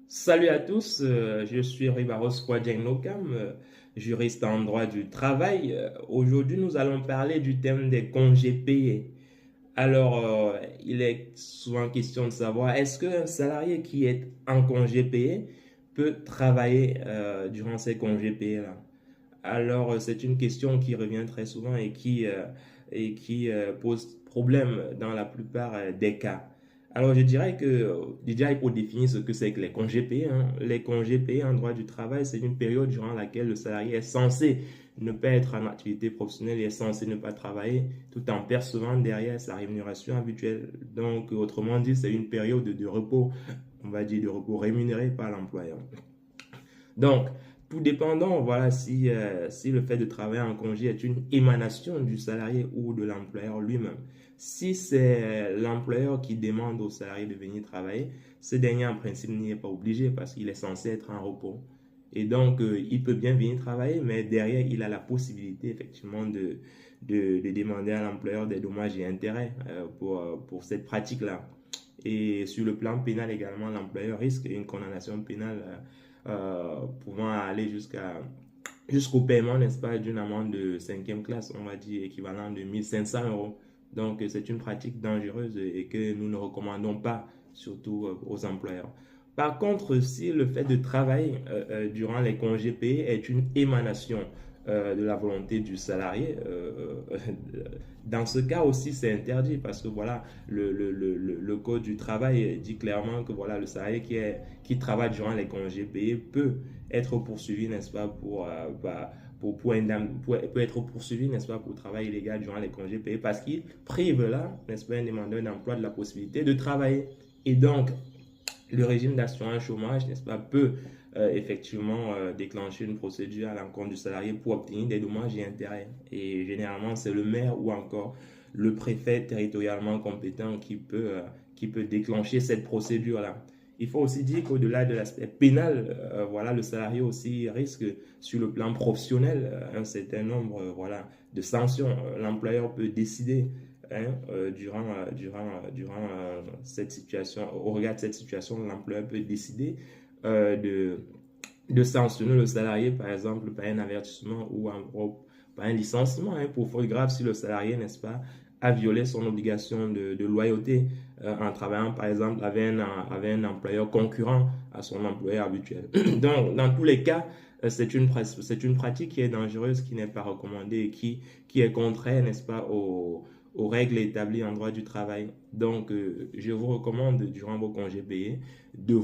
Salut à tous, je suis Ribaros Kwadjenokam, juriste en droit du travail. Aujourd'hui, nous allons parler du thème des congés payés. Alors, il est souvent question de savoir, est-ce qu'un salarié qui est en congé payé peut travailler durant ces congés payés-là? Alors, c'est une question qui revient très souvent et qui pose problème dans la plupart des cas. Alors, je dirais que déjà, il faut définir ce que c'est que les congés payés, hein. Les congés payés en droit du travail, c'est une période durant laquelle le salarié est censé ne pas être en activité professionnelle, il est censé ne pas travailler tout en percevant derrière sa rémunération habituelle. Donc, autrement dit, c'est une période de repos, on va dire de repos rémunéré par l'employeur. Donc, tout dépendant, voilà, si le fait de travailler en congé est une émanation du salarié ou de l'employeur lui-même. Si c'est l'employeur qui demande au salarié de venir travailler, ce dernier en principe n'y est pas obligé parce qu'il est censé être en repos. Et donc, il peut bien venir travailler, mais derrière, il a la possibilité effectivement de demander à l'employeur des dommages et intérêts pour cette pratique-là. Et sur le plan pénal également, l'employeur risque une condamnation pénale pouvant aller jusqu'au paiement, n'est-ce pas, d'une amende de cinquième classe, on va dire équivalent de 1500 euros. Donc, c'est une pratique dangereuse et que nous ne recommandons pas, surtout aux employeurs. Par contre, si le fait de travailler durant les congés payés est une émanation de la volonté du salarié, dans ce cas aussi, c'est interdit parce que voilà, le code du travail dit clairement que voilà, le salarié qui travaille durant les congés payés peut être poursuivi, n'est-ce pas, peut être poursuivi, n'est-ce pas, pour travail illégal durant les congés payés parce qu'il prive là, n'est-ce pas, un demandeur d'emploi de la possibilité de travailler. Et donc, le régime d'assurance chômage, n'est-ce pas, peut effectivement déclencher une procédure à l'encontre du salarié pour obtenir des dommages et intérêts. Et généralement, c'est le maire ou encore le préfet territorialement compétent qui peut déclencher cette procédure-là. Il faut aussi dire qu'au-delà de l'aspect pénal, voilà, le salarié aussi risque sur le plan professionnel un certain nombre de sanctions. L'employeur peut décider cette situation, au regard de cette situation, l'employeur peut décider euh, de sanctionner le salarié, par exemple, par un avertissement ou par un licenciement pour faute grave si le salarié, n'est-ce pas, a violé son obligation de loyauté en travaillant, par exemple, avec un employeur concurrent à son employeur habituel. Donc, dans tous les cas, c'est une pratique qui est dangereuse, qui n'est pas recommandée et qui est contraire, n'est-ce pas, aux règles établies en droit du travail. Donc, je vous recommande, durant vos congés payés, de